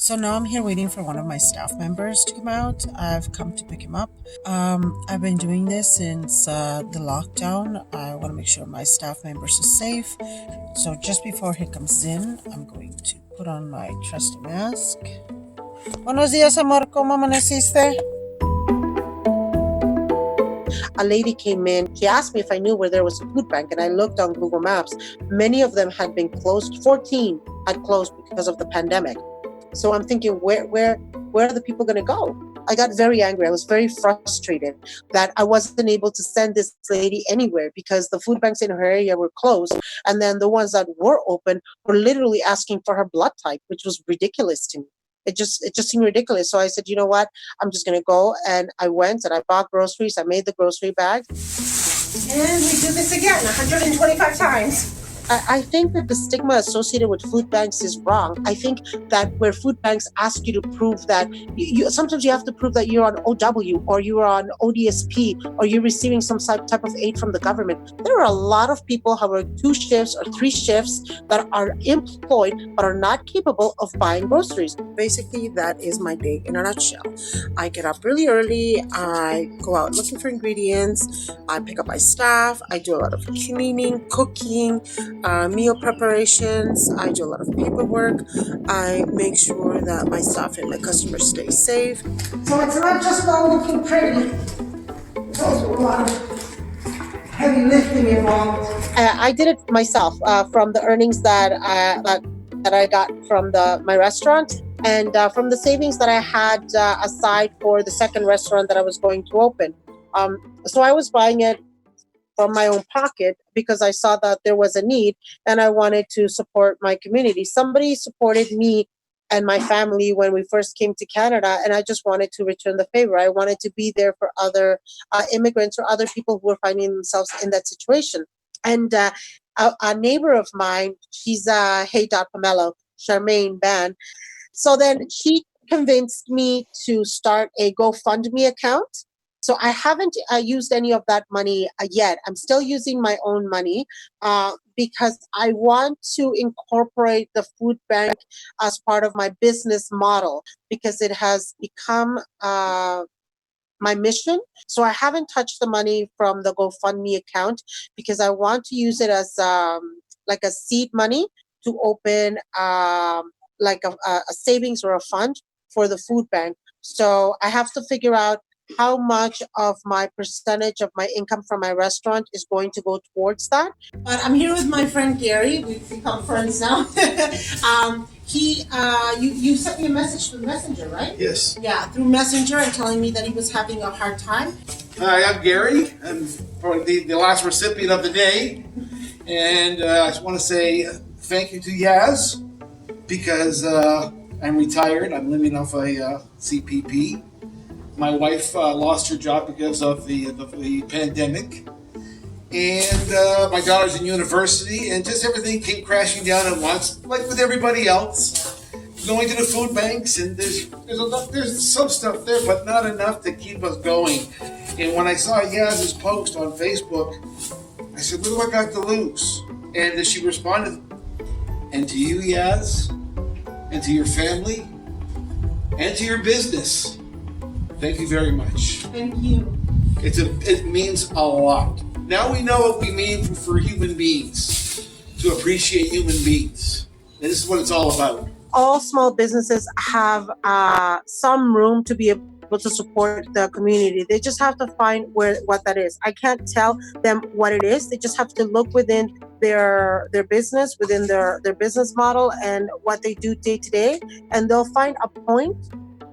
So now I'm here waiting for one of my staff members to come out. I've come to pick him up. I've been doing this since the lockdown. I want to make sure my staff members are safe. So just before he comes in, I'm going to put on my trusty mask. Buenos días, amor. ¿Cómo amaneciste? A lady came in. She asked me if I knew where there was a food bank, and I looked on Google Maps. Many of them had been closed. 14 had closed because of the pandemic. So I'm thinking, where are the people going to go? I got very angry. I was very frustrated that I wasn't able to send this lady anywhere because the food banks in her area were closed. And then the ones that were open were literally asking for her blood type, which was ridiculous to me. It just seemed ridiculous. So I said, you know what? I'm just going to go. And I went and I bought groceries. I made the grocery bag. And we do this again 125 times. I think that the stigma associated with food banks is wrong. I think that where food banks ask you to prove that, sometimes you have to prove that you're on OW or you're on ODSP or you're receiving some type of aid from the government. There are a lot of people who are 2 shifts or 3 shifts that are employed but are not capable of buying groceries. Basically, that is my day in a nutshell. I get up really early. I go out looking for ingredients. I pick up my staff. I do a lot of cleaning, cooking, meal preparations. I do a lot of paperwork. I make sure that my staff and my customers stay safe. So it's not just about looking pretty. There's also a lot of heavy lifting involved. I did it myself from the earnings that I got from my restaurant and from the savings that I had aside for the second restaurant that I was going to open. So I was buying it from my own pocket because I saw that there was a need and I wanted to support my community. Somebody supported me and my family when we first came to Canada, and I just wanted to return the favor. I wanted to be there for other immigrants or other people who were finding themselves in that situation. And a neighbor of mine, she's Hey Dot Pomelo, Charmaine Ban. So then she convinced me to start a GoFundMe account. So I haven't used any of that money yet. I'm still using my own money because I want to incorporate the food bank as part of my business model because it has become my mission. So I haven't touched the money from the GoFundMe account because I want to use it as like a seed money to open like a savings or a fund for the food bank. So I have to figure out how much of my percentage of my income from my restaurant is going to go towards that. But I'm here with my friend Gary. We've become friends now. You sent me a message through Messenger, right? Yes. Yeah, through Messenger and telling me that he was having a hard time. Hi, I'm Gary. I'm probably the last recipient of the day. And I just want to say thank you to Yaz because I'm retired. I'm living off a CPP. My wife lost her job because of the pandemic, and my daughter's in university, and just everything came crashing down at once, like with everybody else. Going to the food banks, and there's some stuff there, but not enough to keep us going. And when I saw Yaz's post on Facebook, I said, "What do I got to lose?" And she responded, "And to you, Yaz, and to your family, and to your business. Thank you very much." Thank you. It means a lot. Now we know what we mean for human beings, to appreciate human beings. And this is what it's all about. All small businesses have some room to be able to support the community. They just have to find what that is. I can't tell them what it is. They just have to look within their business, within their business model and what they do day to day, and they'll find a point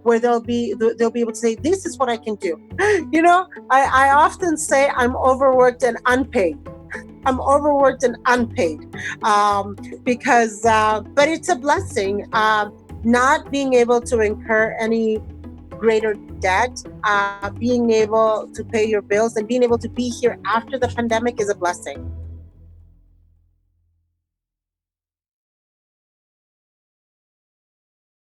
where they'll be able to say, this is what I can do. You know, I often say I'm overworked and unpaid. I'm overworked and unpaid because, but it's a blessing. Not being able to incur any greater debt, being able to pay your bills and being able to be here after the pandemic is a blessing.